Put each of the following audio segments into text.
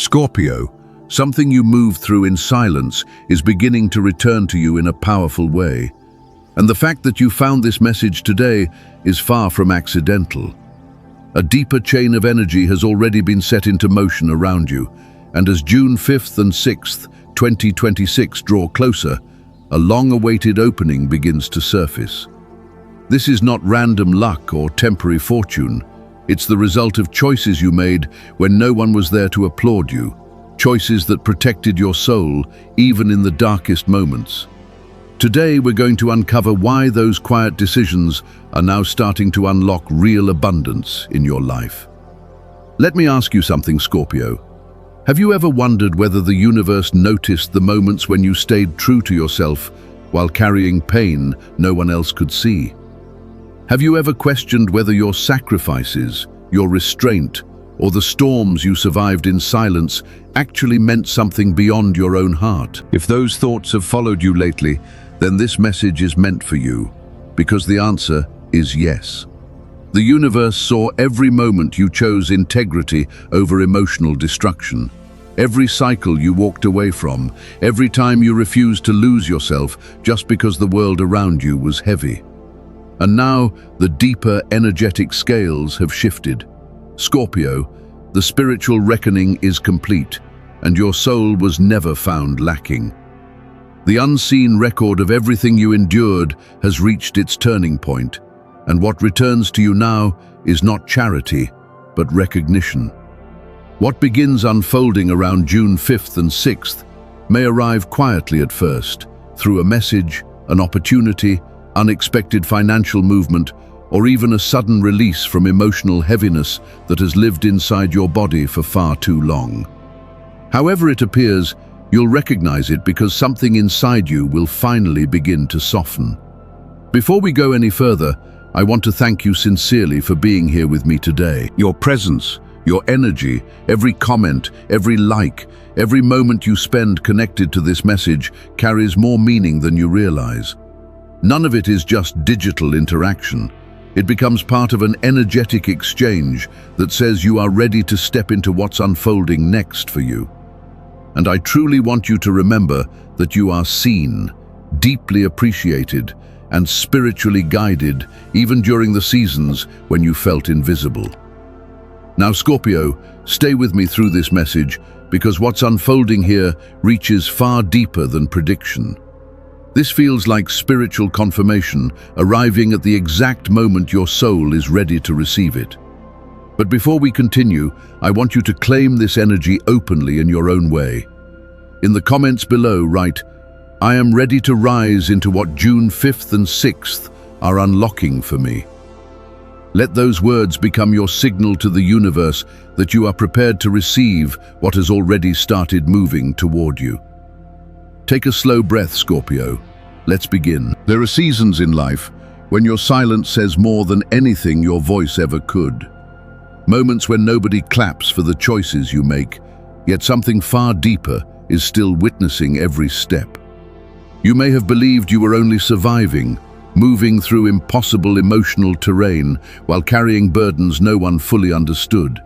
Scorpio, something you move through in silence is beginning to return to you in a powerful way. And the fact that you found this message today is far from accidental. A deeper chain of energy has already been set into motion around you, and as June 5th and 6th, 2026 draw closer, a long-awaited opening begins to surface. This is not random luck or temporary fortune. It's the result of choices you made when no one was there to applaud you, choices that protected your soul even in the darkest moments. Today we're going to uncover why those quiet decisions are now starting to unlock real abundance in your life. Let me ask you something, Scorpio. Have you ever wondered whether the universe noticed the moments when you stayed true to yourself while carrying pain no one else could see? Have you ever questioned whether your sacrifices, your restraint, or the storms you survived in silence actually meant something beyond your own heart? If those thoughts have followed you lately, then this message is meant for you, because the answer is yes. The universe saw every moment you chose integrity over emotional destruction, every cycle you walked away from, every time you refused to lose yourself just because the world around you was heavy. And now the deeper energetic scales have shifted. Scorpio, the spiritual reckoning is complete, and your soul was never found lacking. The unseen record of everything you endured has reached its turning point, and what returns to you now is not charity, but recognition. What begins unfolding around June 5th and 6th may arrive quietly at first, through a message, an opportunity, unexpected financial movement, or even a sudden release from emotional heaviness that has lived inside your body for far too long. However it appears, you'll recognize it because something inside you will finally begin to soften. Before we go any further, I want to thank you sincerely for being here with me today. Your presence, your energy, every comment, every like, every moment you spend connected to this message carries more meaning than you realize. None of it is just digital interaction. It becomes part of an energetic exchange that says you are ready to step into what's unfolding next for you. And I truly want you to remember that you are seen, deeply appreciated, and spiritually guided even during the seasons when you felt invisible. Now, Scorpio, stay with me through this message because what's unfolding here reaches far deeper than prediction. This feels like spiritual confirmation arriving at the exact moment your soul is ready to receive it. But before we continue, I want you to claim this energy openly in your own way. In the comments below, write, "I am ready to rise into what June 5th and 6th are unlocking for me." Let those words become your signal to the universe that you are prepared to receive what has already started moving toward you. Take a slow breath, Scorpio. Let's begin. There are seasons in life when your silence says more than anything your voice ever could. Moments when nobody claps for the choices you make, yet something far deeper is still witnessing every step. You may have believed you were only surviving, moving through impossible emotional terrain while carrying burdens no one fully understood.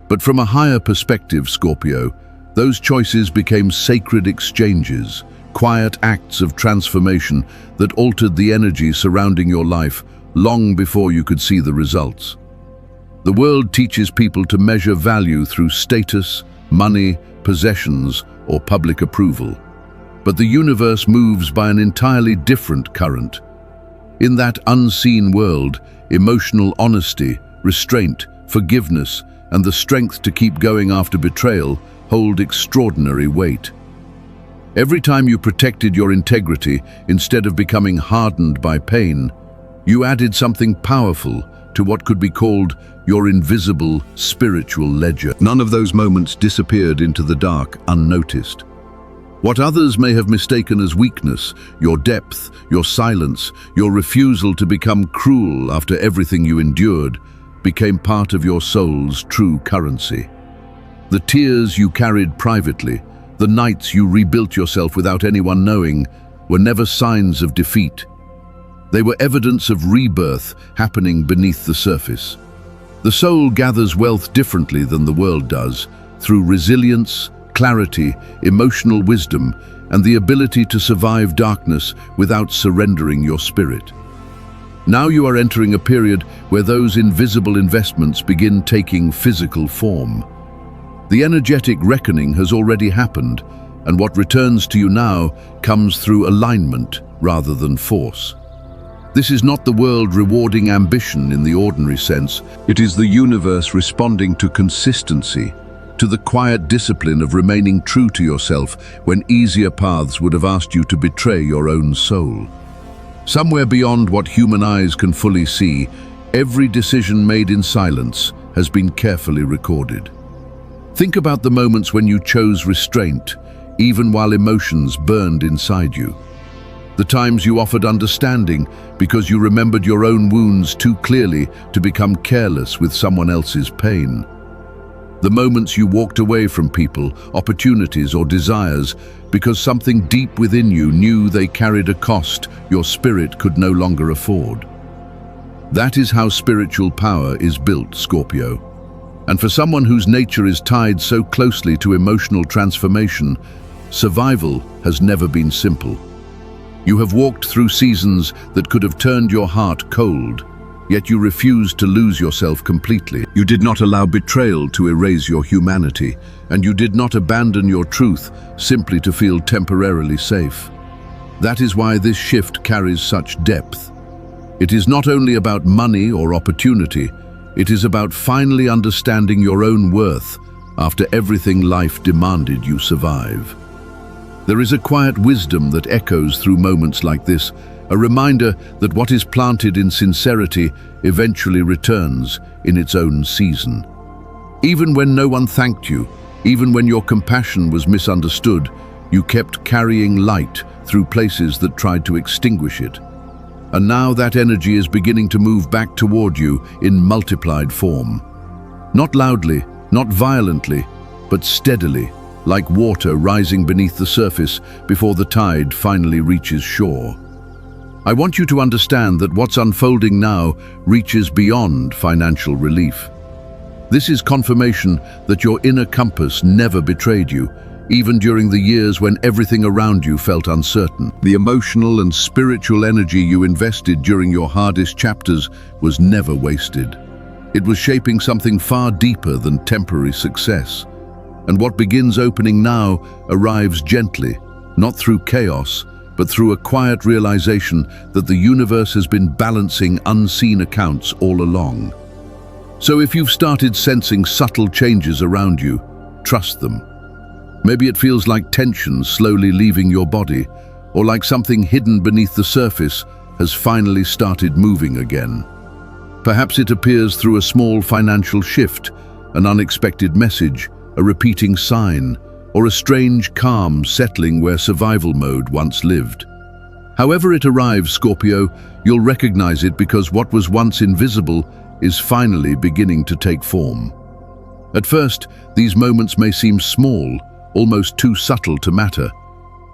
But from a higher perspective, Scorpio, those choices became sacred exchanges, quiet acts of transformation that altered the energy surrounding your life long before you could see the results. The world teaches people to measure value through status, money, possessions, or public approval. But the universe moves by an entirely different current. In that unseen world, emotional honesty, restraint, forgiveness, and the strength to keep going after betrayal hold extraordinary weight. Every time you protected your integrity instead of becoming hardened by pain, you added something powerful to what could be called your invisible spiritual ledger. None of those moments disappeared into the dark unnoticed. What others may have mistaken as weakness, your depth, your silence, your refusal to become cruel after everything you endured, became part of your soul's true currency. The tears you carried privately, the nights you rebuilt yourself without anyone knowing, were never signs of defeat. They were evidence of rebirth happening beneath the surface. The soul gathers wealth differently than the world does, through resilience, clarity, emotional wisdom, and the ability to survive darkness without surrendering your spirit. Now you are entering a period where those invisible investments begin taking physical form. The energetic reckoning has already happened, and what returns to you now comes through alignment rather than force. This is not the world rewarding ambition in the ordinary sense. It is the universe responding to consistency, to the quiet discipline of remaining true to yourself when easier paths would have asked you to betray your own soul. Somewhere beyond what human eyes can fully see, every decision made in silence has been carefully recorded. Think about the moments when you chose restraint, even while emotions burned inside you. The times you offered understanding because you remembered your own wounds too clearly to become careless with someone else's pain. The moments you walked away from people, opportunities, or desires because something deep within you knew they carried a cost your spirit could no longer afford. That is how spiritual power is built, Scorpio. And for someone whose nature is tied so closely to emotional transformation, survival has never been simple. You have walked through seasons that could have turned your heart cold, yet you refused to lose yourself completely. You did not allow betrayal to erase your humanity, and you did not abandon your truth simply to feel temporarily safe. That is why this shift carries such depth. It is not only about money or opportunity, it is about finally understanding your own worth after everything life demanded you survive. There is a quiet wisdom that echoes through moments like this, a reminder that what is planted in sincerity eventually returns in its own season. Even when no one thanked you, even when your compassion was misunderstood, you kept carrying light through places that tried to extinguish it. And now that energy is beginning to move back toward you in multiplied form. Not loudly, not violently, but steadily, like water rising beneath the surface before the tide finally reaches shore. I want you to understand that what's unfolding now reaches beyond financial relief. This is confirmation that your inner compass never betrayed you, even during the years when everything around you felt uncertain. The emotional and spiritual energy you invested during your hardest chapters was never wasted. It was shaping something far deeper than temporary success. And what begins opening now arrives gently, not through chaos, but through a quiet realization that the universe has been balancing unseen accounts all along. So if you've started sensing subtle changes around you, trust them. Maybe it feels like tension slowly leaving your body, or like something hidden beneath the surface has finally started moving again. Perhaps it appears through a small financial shift, an unexpected message, a repeating sign, or a strange calm settling where survival mode once lived. However it arrives, Scorpio, you'll recognize it because what was once invisible is finally beginning to take form. At first, these moments may seem small, almost too subtle to matter,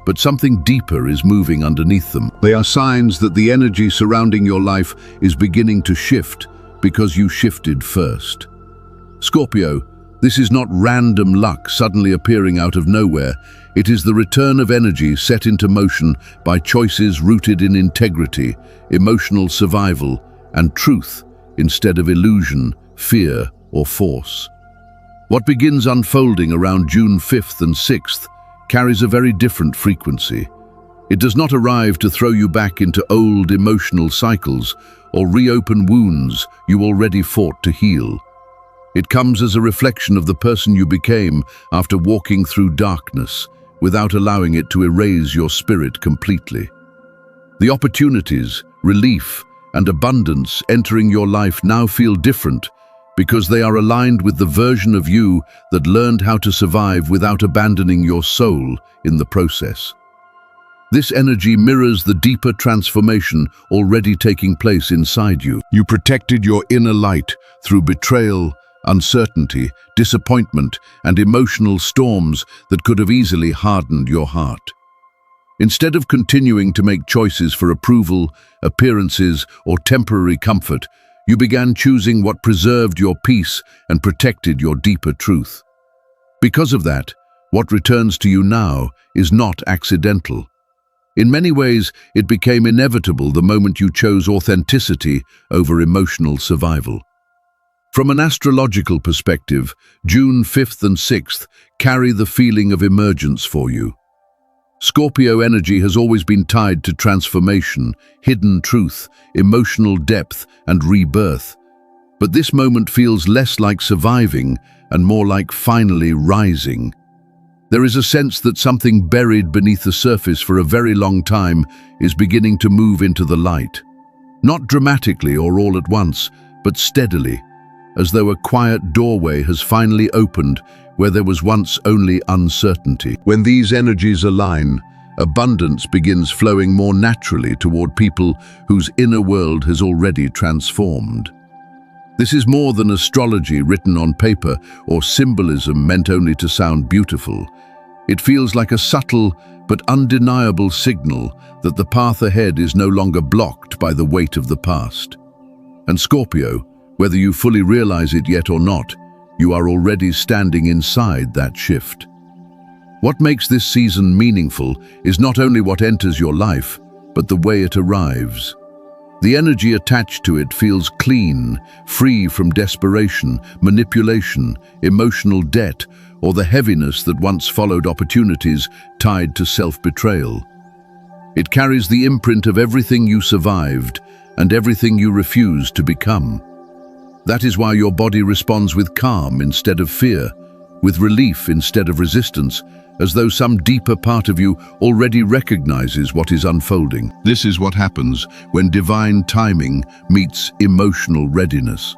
but something deeper is moving underneath them. They are signs that the energy surrounding your life is beginning to shift because you shifted first. Scorpio, this is not random luck suddenly appearing out of nowhere. It is the return of energy set into motion by choices rooted in integrity, emotional survival, and truth instead of illusion, fear, or force. What begins unfolding around June 5th and 6th carries a very different frequency. It does not arrive to throw you back into old emotional cycles or reopen wounds you already fought to heal. It comes as a reflection of the person you became after walking through darkness, without allowing it to erase your spirit completely. The opportunities, relief, and abundance entering your life now feel different because they are aligned with the version of you that learned how to survive without abandoning your soul in the process. This energy mirrors the deeper transformation already taking place inside you. You protected your inner light through betrayal, uncertainty, disappointment, and emotional storms that could have easily hardened your heart. Instead of continuing to make choices for approval, appearances, or temporary comfort, you began choosing what preserved your peace and protected your deeper truth. Because of that, what returns to you now is not accidental. In many ways, it became inevitable the moment you chose authenticity over emotional survival. From an astrological perspective, June 5th and 6th carry the feeling of emergence for you. Scorpio energy has always been tied to transformation, hidden truth, emotional depth, and rebirth. But this moment feels less like surviving and more like finally rising. There is a sense that something buried beneath the surface for a very long time is beginning to move into the light. Not dramatically or all at once, but steadily, as though a quiet doorway has finally opened where there was once only uncertainty. When these energies align, abundance begins flowing more naturally toward people whose inner world has already transformed. This is more than astrology written on paper or symbolism meant only to sound beautiful. It feels like a subtle but undeniable signal that the path ahead is no longer blocked by the weight of the past. And Scorpio, whether you fully realize it yet or not, you are already standing inside that shift. What makes this season meaningful is not only what enters your life, but the way it arrives. The energy attached to it feels clean, free from desperation, manipulation, emotional debt, or the heaviness that once followed opportunities tied to self-betrayal. It carries the imprint of everything you survived and everything you refused to become. That is why your body responds with calm instead of fear, with relief instead of resistance, as though some deeper part of you already recognizes what is unfolding. This is what happens when divine timing meets emotional readiness.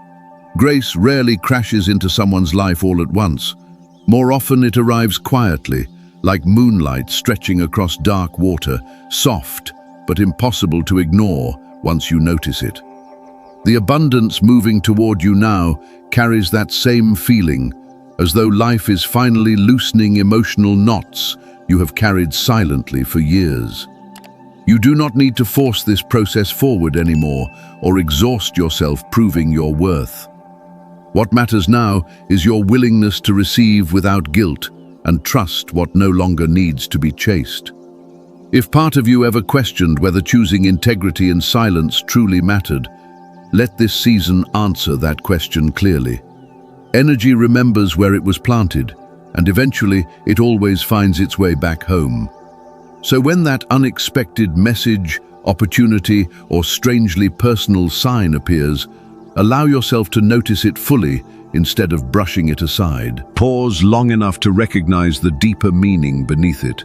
Grace rarely crashes into someone's life all at once. More often it arrives quietly, like moonlight stretching across dark water, soft but impossible to ignore once you notice it. The abundance moving toward you now carries that same feeling, as though life is finally loosening emotional knots you have carried silently for years. You do not need to force this process forward anymore or exhaust yourself proving your worth. What matters now is your willingness to receive without guilt and trust what no longer needs to be chased. If part of you ever questioned whether choosing integrity and silence truly mattered, let this season answer that question clearly. Energy remembers where it was planted, and eventually it always finds its way back home. So when that unexpected message, opportunity, or strangely personal sign appears, allow yourself to notice it fully instead of brushing it aside. Pause long enough to recognize the deeper meaning beneath it.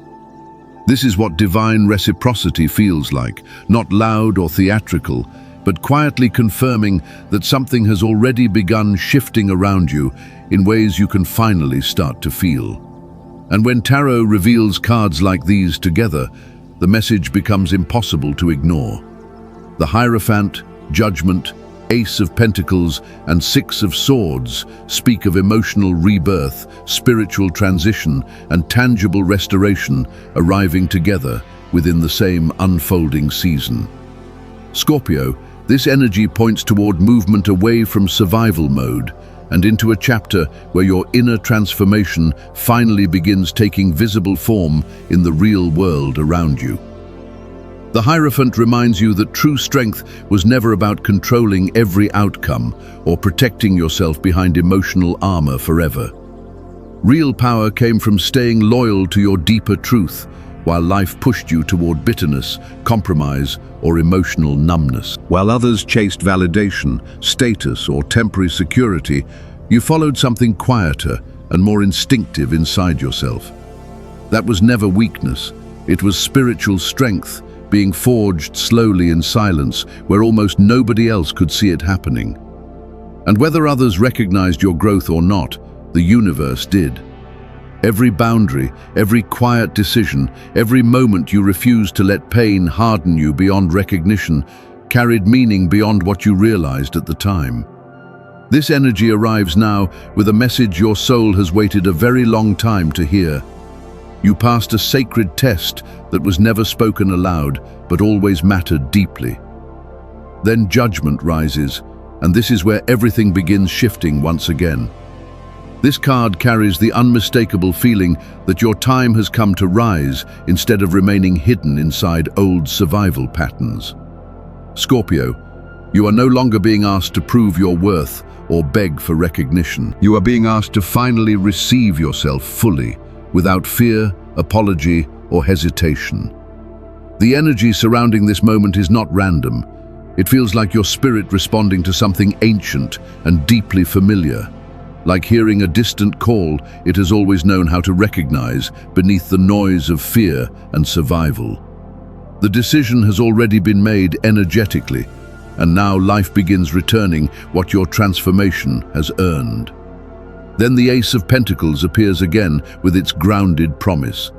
This is what divine reciprocity feels like, not loud or theatrical, but quietly confirming that something has already begun shifting around you in ways you can finally start to feel. And when tarot reveals cards like these together, the message becomes impossible to ignore. The Hierophant, Judgment, Ace of Pentacles, and Six of Swords speak of emotional rebirth, spiritual transition, and tangible restoration arriving together within the same unfolding season. Scorpio, this energy points toward movement away from survival mode and into a chapter where your inner transformation finally begins taking visible form in the real world around you. The Hierophant reminds you that true strength was never about controlling every outcome or protecting yourself behind emotional armor forever. Real power came from staying loyal to your deeper truth, while life pushed you toward bitterness, compromise, or emotional numbness. While others chased validation, status, or temporary security, you followed something quieter and more instinctive inside yourself. That was never weakness. It was spiritual strength, being forged slowly in silence, where almost nobody else could see it happening. And whether others recognized your growth or not, the universe did. Every boundary, every quiet decision, every moment you refused to let pain harden you beyond recognition, carried meaning beyond what you realized at the time. This energy arrives now with a message your soul has waited a very long time to hear. You passed a sacred test that was never spoken aloud, but always mattered deeply. Then judgment rises, and this is where everything begins shifting once again. This card carries the unmistakable feeling that your time has come to rise instead of remaining hidden inside old survival patterns. Scorpio, you are no longer being asked to prove your worth or beg for recognition. You are being asked to finally receive yourself fully, without fear, apology, or hesitation. The energy surrounding this moment is not random. It feels like your spirit responding to something ancient and deeply familiar. Like hearing a distant call it has always known how to recognize beneath the noise of fear and survival. The decision has already been made energetically, and now life begins returning what your transformation has earned. Then the Ace of Pentacles appears again with its grounded promise.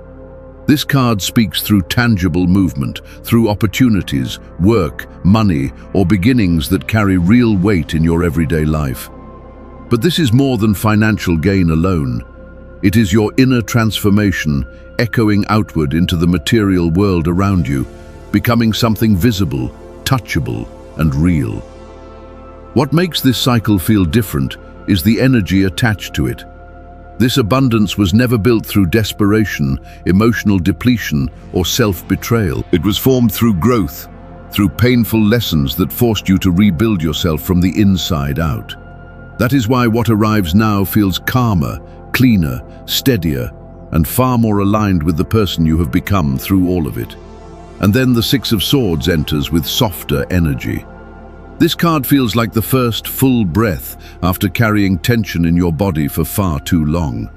This card speaks through tangible movement, through opportunities, work, money, or beginnings that carry real weight in your everyday life. But this is more than financial gain alone. It is your inner transformation echoing outward into the material world around you, becoming something visible, touchable, and real. What makes this cycle feel different is the energy attached to it. This abundance was never built through desperation, emotional depletion, or self-betrayal. It was formed through growth, through painful lessons that forced you to rebuild yourself from the inside out. That is why what arrives now feels calmer, cleaner, steadier, and far more aligned with the person you have become through all of it. And then the Six of Swords enters with softer energy. This card feels like the first full breath after carrying tension in your body for far too long.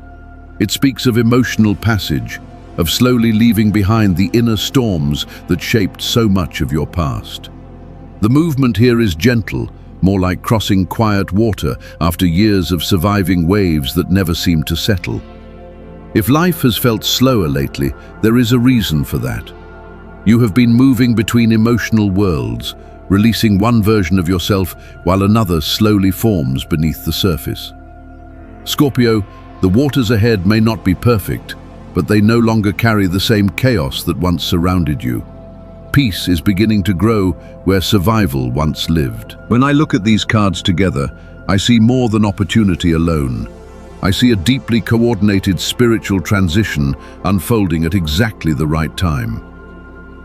It speaks of emotional passage, of slowly leaving behind the inner storms that shaped so much of your past. The movement here is gentle, more like crossing quiet water after years of surviving waves that never seem to settle. If life has felt slower lately, there is a reason for that. You have been moving between emotional worlds, releasing one version of yourself while another slowly forms beneath the surface. Scorpio, the waters ahead may not be perfect, but they no longer carry the same chaos that once surrounded you. Peace is beginning to grow where survival once lived. When I look at these cards together, I see more than opportunity alone. I see a deeply coordinated spiritual transition unfolding at exactly the right time.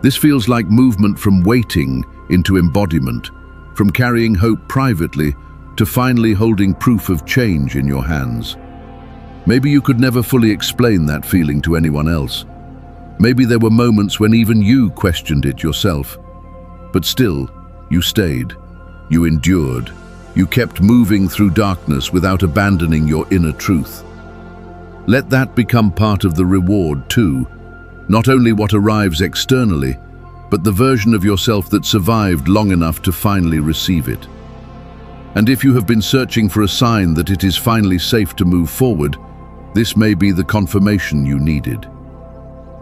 This feels like movement from waiting into embodiment, from carrying hope privately to finally holding proof of change in your hands. Maybe you could never fully explain that feeling to anyone else. Maybe there were moments when even you questioned it yourself. But still, you stayed. You endured. You kept moving through darkness without abandoning your inner truth. Let that become part of the reward too. Not only what arrives externally, but the version of yourself that survived long enough to finally receive it. And if you have been searching for a sign that it is finally safe to move forward, this may be the confirmation you needed.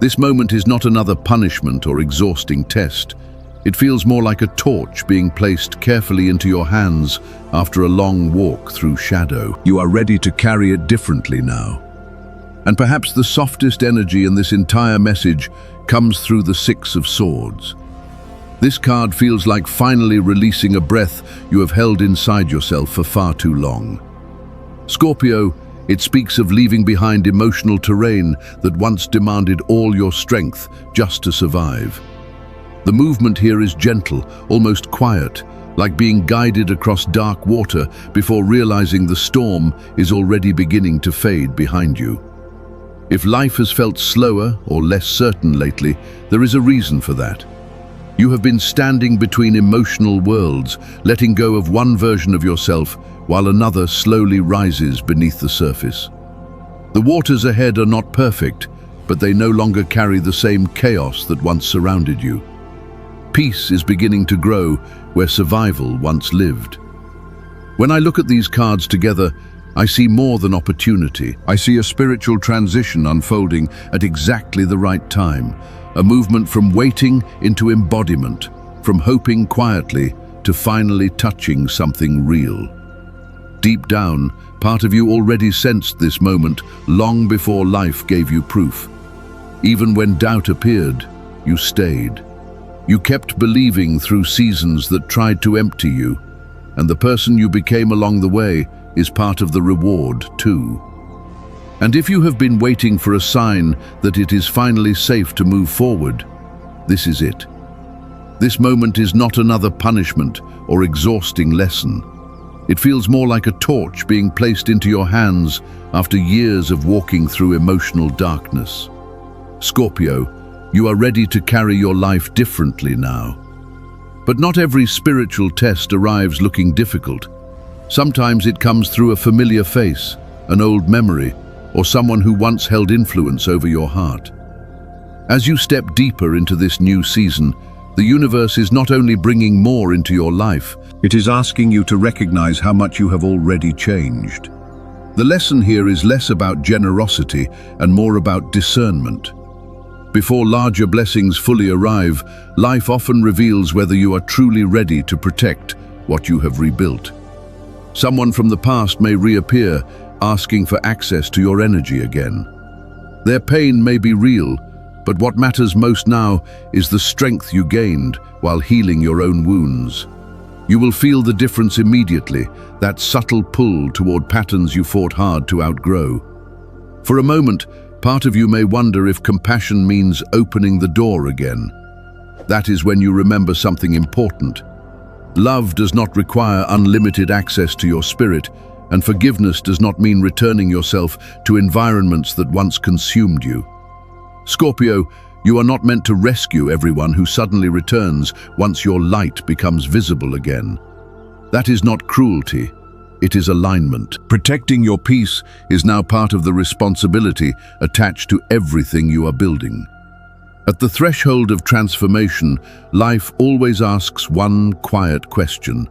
This moment is not another punishment or exhausting test. It feels more like a torch being placed carefully into your hands after a long walk through shadow. You are ready to carry it differently now. And perhaps the softest energy in this entire message comes through the Six of Swords. This card feels like finally releasing a breath you have held inside yourself for far too long. Scorpio, it speaks of leaving behind emotional terrain that once demanded all your strength just to survive. The movement here is gentle, almost quiet, like being guided across dark water before realizing the storm is already beginning to fade behind you. If life has felt slower or less certain lately, there is a reason for that. You have been standing between emotional worlds, letting go of one version of yourself while another slowly rises beneath the surface. The waters ahead are not perfect, but they no longer carry the same chaos that once surrounded you. Peace is beginning to grow where survival once lived. When I look at these cards together, I see more than opportunity. I see a spiritual transition unfolding at exactly the right time, a movement from waiting into embodiment, from hoping quietly to finally touching something real. Deep down, part of you already sensed this moment long before life gave you proof. Even when doubt appeared, you stayed. You kept believing through seasons that tried to empty you, and the person you became along the way is part of the reward too. And if you have been waiting for a sign that it is finally safe to move forward, this is it. This moment is not another punishment or exhausting lesson. It feels more like a torch being placed into your hands after years of walking through emotional darkness. Scorpio, you are ready to carry your life differently now. But not every spiritual test arrives looking difficult. Sometimes it comes through a familiar face, an old memory, or someone who once held influence over your heart. As you step deeper into this new season, the universe is not only bringing more into your life, it is asking you to recognize how much you have already changed. The lesson here is less about generosity and more about discernment. Before larger blessings fully arrive, life often reveals whether you are truly ready to protect what you have rebuilt. Someone from the past may reappear, asking for access to your energy again. Their pain may be real, but what matters most now is the strength you gained while healing your own wounds. You will feel the difference immediately, that subtle pull toward patterns you fought hard to outgrow. For a moment, part of you may wonder if compassion means opening the door again. That is when you remember something important. Love does not require unlimited access to your spirit, and forgiveness does not mean returning yourself to environments that once consumed you. Scorpio, you are not meant to rescue everyone who suddenly returns once your light becomes visible again. That is not cruelty, it is alignment. Protecting your peace is now part of the responsibility attached to everything you are building. At the threshold of transformation, life always asks one quiet question.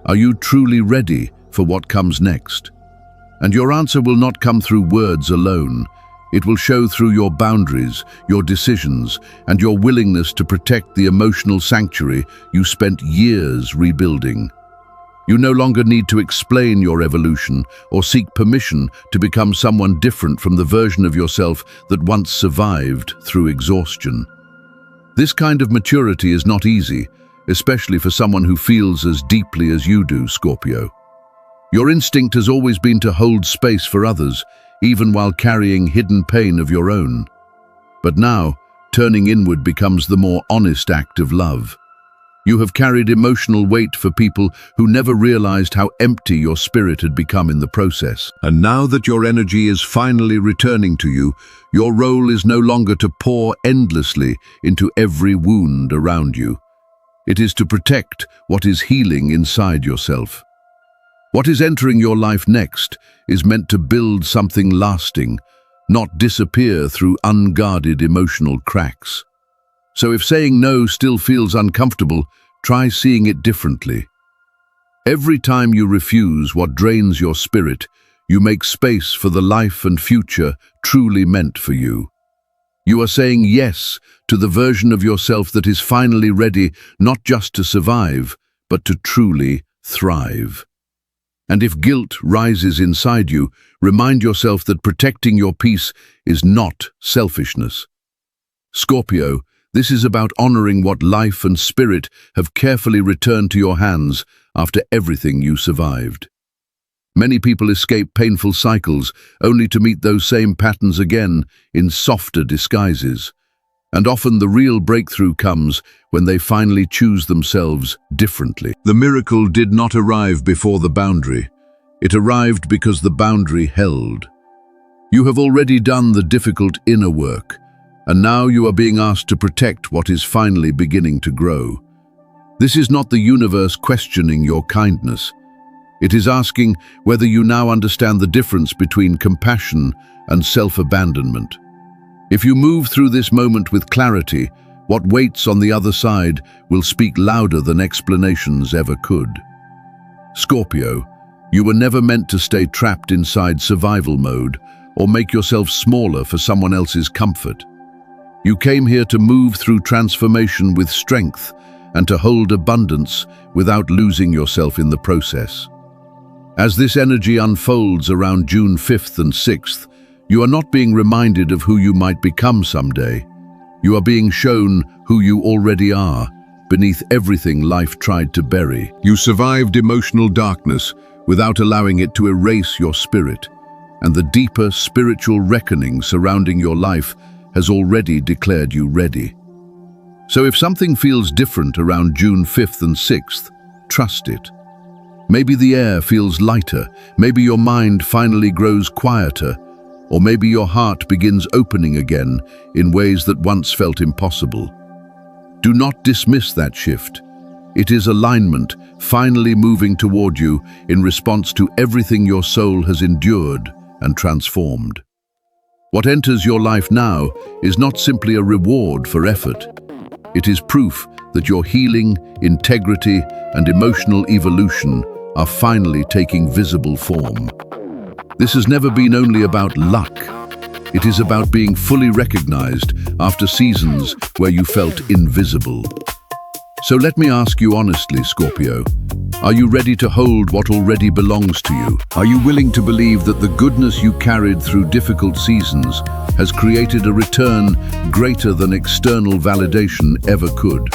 Are you truly ready for what comes next? And your answer will not come through words alone. It will show through your boundaries, your decisions, and your willingness to protect the emotional sanctuary you spent years rebuilding. You no longer need to explain your evolution or seek permission to become someone different from the version of yourself that once survived through exhaustion. This kind of maturity is not easy, especially for someone who feels as deeply as you do, Scorpio. Your instinct has always been to hold space for others, even while carrying hidden pain of your own. But now, turning inward becomes the more honest act of love. You have carried emotional weight for people who never realized how empty your spirit had become in the process. And now that your energy is finally returning to you, your role is no longer to pour endlessly into every wound around you. It is to protect what is healing inside yourself. What is entering your life next is meant to build something lasting, not disappear through unguarded emotional cracks. So if saying no still feels uncomfortable, try seeing it differently. Every time you refuse what drains your spirit, you make space for the life and future truly meant for you. You are saying yes to the version of yourself that is finally ready not just to survive, but to truly thrive. And if guilt rises inside you, remind yourself that protecting your peace is not selfishness. Scorpio, this is about honoring what life and spirit have carefully returned to your hands after everything you survived. Many people escape painful cycles only to meet those same patterns again in softer disguises. And often the real breakthrough comes when they finally choose themselves differently. The miracle did not arrive before the boundary. It arrived because the boundary held. You have already done the difficult inner work, and now you are being asked to protect what is finally beginning to grow. This is not the universe questioning your kindness. It is asking whether you now understand the difference between compassion and self-abandonment. If you move through this moment with clarity, what waits on the other side will speak louder than explanations ever could. Scorpio, you were never meant to stay trapped inside survival mode or make yourself smaller for someone else's comfort. You came here to move through transformation with strength and to hold abundance without losing yourself in the process. As this energy unfolds around June 5th and 6th, you are not being reminded of who you might become someday. You are being shown who you already are, beneath everything life tried to bury. You survived emotional darkness, without allowing it to erase your spirit, and the deeper spiritual reckoning surrounding your life has already declared you ready. So if something feels different around June 5th and 6th, trust it. Maybe the air feels lighter, maybe your mind finally grows quieter, or maybe your heart begins opening again in ways that once felt impossible. Do not dismiss that shift. It is alignment finally moving toward you in response to everything your soul has endured and transformed. What enters your life now is not simply a reward for effort. It is proof that your healing, integrity, and emotional evolution are finally taking visible form. This has never been only about luck. It is about being fully recognized after seasons where you felt invisible. So let me ask you honestly, Scorpio, are you ready to hold what already belongs to you? Are you willing to believe that the goodness you carried through difficult seasons has created a return greater than external validation ever could?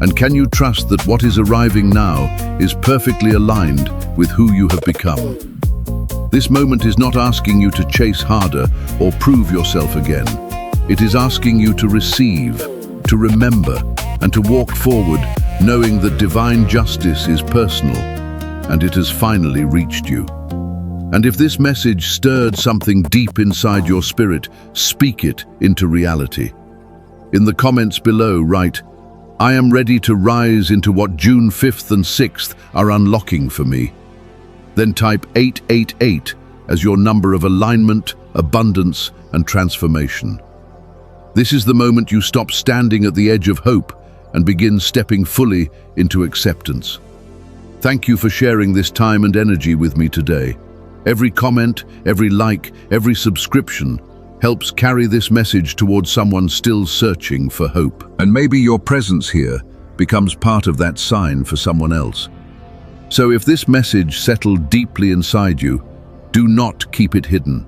And can you trust that what is arriving now is perfectly aligned with who you have become? This moment is not asking you to chase harder or prove yourself again. It is asking you to receive, to remember, and to walk forward, knowing that divine justice is personal, and it has finally reached you. And if this message stirred something deep inside your spirit, speak it into reality. In the comments below, write, "I am ready to rise into what June 5th and 6th are unlocking for me." Then type 888 as your number of alignment, abundance, and transformation. This is the moment you stop standing at the edge of hope and begin stepping fully into acceptance. Thank you for sharing this time and energy with me today. Every comment, every like, every subscription helps carry this message towards someone still searching for hope. And maybe your presence here becomes part of that sign for someone else. So if this message settled deeply inside you, do not keep it hidden.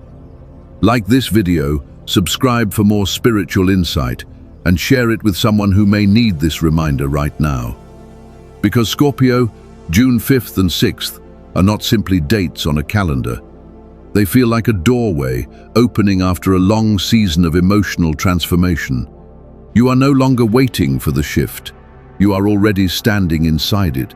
Like this video, subscribe for more spiritual insight, and share it with someone who may need this reminder right now. Because Scorpio, June 5th and 6th are not simply dates on a calendar. They feel like a doorway opening after a long season of emotional transformation. You are no longer waiting for the shift. You are already standing inside it.